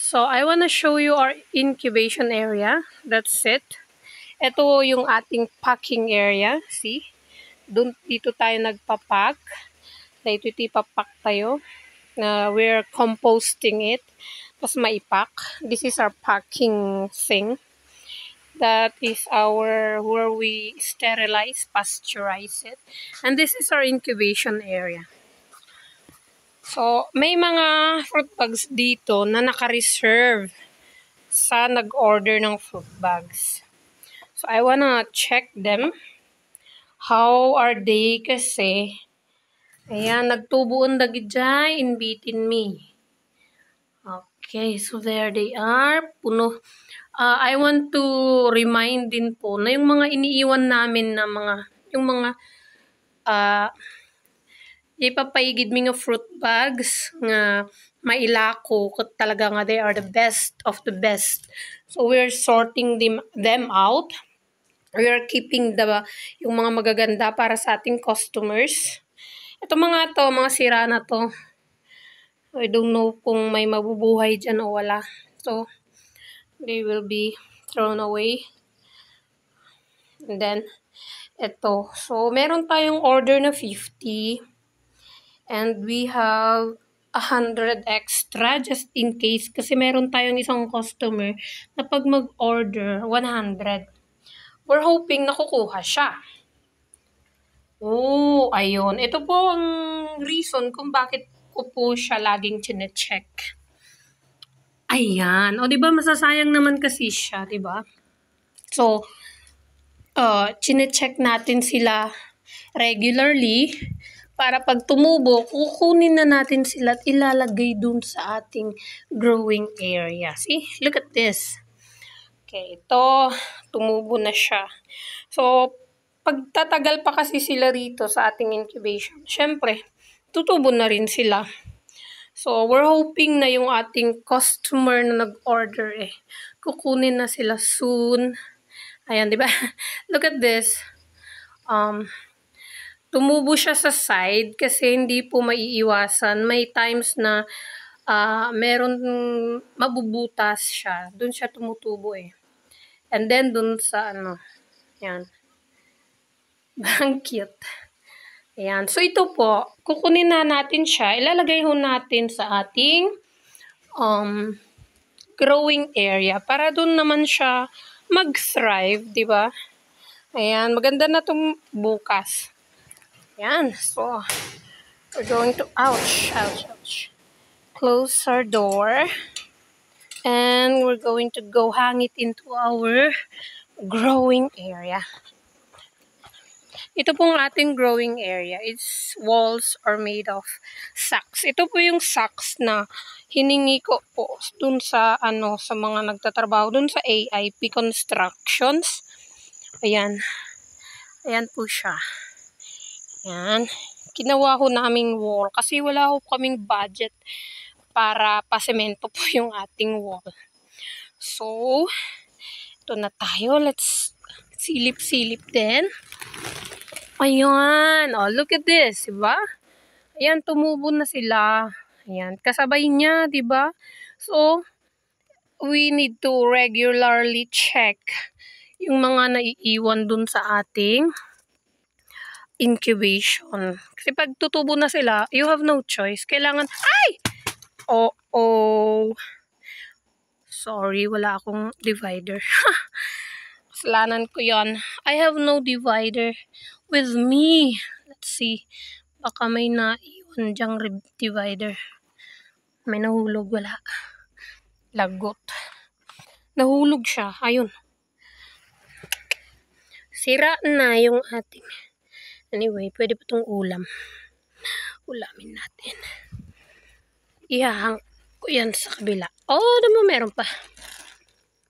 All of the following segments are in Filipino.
So, I wanna show you our incubation area. That's it. Ito yung ating packing area. See? Dito tayo nagpapack. Dito ipapack tayo. We're composting it. Tapos maipack. This is our packing thing. That is where we sterilize, pasteurize it. And this is our incubation area. So, may mga fruit bags dito na naka-reserve sa nag-order ng fruit bags. So, I wanna check them. How are they kasi? Ayan, nagtubuon dagi dyan, inbitin me. Okay, so there they are. Puno. I want to remind din po na yung mga iniiwan namin na yung mga ipapaigid mi nga fruit bags nga mailako kat talaga nga they are the best of the best. So we're sorting them out. We are keeping yung mga magaganda para sa ating customers. Ito mga sira na to. I don't know kung may mabubuhay dyan o wala. So they will be thrown away. And then ito. So meron tayong order na 50. And we have 100 extra just in case kasi meron tayong isang customer na pag mag-order 100. We're hoping nakukuha siya. Oh, ayun. Ito po ang reason kung bakit ko po siya laging chine-check. Ayan. O, diba masasayang naman kasi siya, diba? So, chine-check natin sila regularly para pag tumubo, kukunin na natin sila at ilalagay dun sa ating growing area. See? Look at this. Okay, ito, tumubo na siya. So, pagtatagal pa kasi sila rito sa ating incubation, syempre, tutubo na rin sila. So, we're hoping na yung ating customer na nag-order kukunin na sila soon. Ayan, di ba? Look at this. Tumubo siya sa side kasi hindi po maiiwasan. May times na meron mabubutas siya. Doon siya tumutubo And then doon sa yan. Ang cute. Ayan. So ito po, kukunin na natin siya. Ilalagay ho natin sa ating growing area para doon naman siya mag-thrive, di ba? Ayan, maganda na itong bukas. Ayan, so we're going to, ouch, close our door. And we're going to go hang it into our growing area. Ito pong ating growing area. Its walls are made of sacks. Ito po yung sacks na hiningi ko po dun sa sa mga nagtatrabaho dun sa AIP Constructions. Ayan. Ayan po siya. Ayan. Ginawa ko naming wall kasi wala ko kaming budget para pasemento po yung ating wall. So, ito na tayo. Let's silip-silip din. Ayan. Oh, look at this. Diba? Ayan, tumubo na sila. Ayan, kasabay niya, diba? So, we need to regularly check yung mga naiiwan dun sa ating incubation. Kasi pag tutubo na sila, you have no choice. Kailangan, ay! Oh. Sorry, wala akong divider. Kasalanan ko yon. I have no divider with me. Let's see. Baka may naiwan dyang divider. May nahulog, wala. Lagot. Nahulog siya. Ayun. Sira na yung ating. Anyway, pwede pa itong ulam. Ulamin natin. Ihahang ko yan sa kabila. Oh, naman meron pa.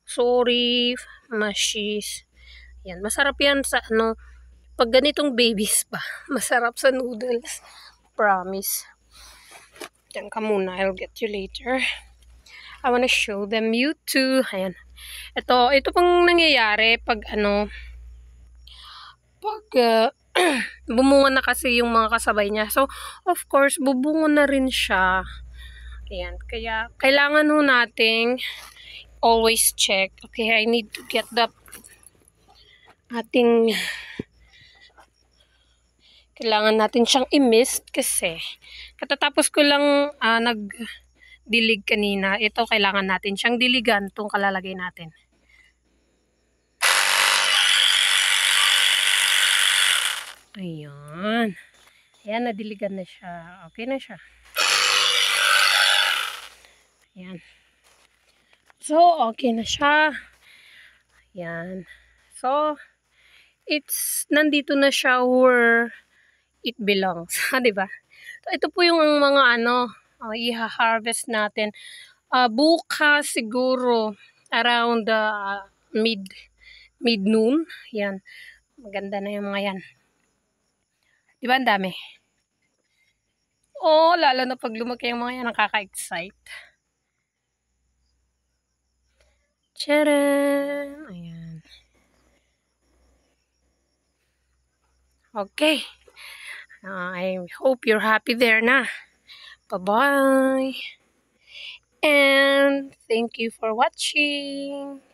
Sorry, mashis. Yan, masarap yan sa pag ganitong babies pa. Masarap sa noodles. Promise. Diyan ka muna. I'll get you later. I wanna show them you too. Ayan. Ito pang nangyayari pag bumunga na kasi yung mga kasabay niya. So, of course, bubunga na rin siya. Ayan. Kaya, kailangan ho nating always check. Okay, I need to get the ating kailangan natin siyang i-mist kasi katatapos ko lang nag-dilig kanina. Ito, kailangan natin siyang diligan itong kalalagay natin. Ayan. Ayan, nadiligan na siya. Okay na siya. Ayan. So, okay na siya. Ayan. So, nandito na siya where it belongs. Diba? So, ito po yung mga i-harvest natin. Bukas siguro around mid-noon. Yan. Maganda na yung mga yan. Diba ang dami? Oh, lalo na pag lumaki yung mga yan, nakaka-excite. Tcharan! Ayan. Okay. I hope you're happy there na. Bye-bye. And thank you for watching.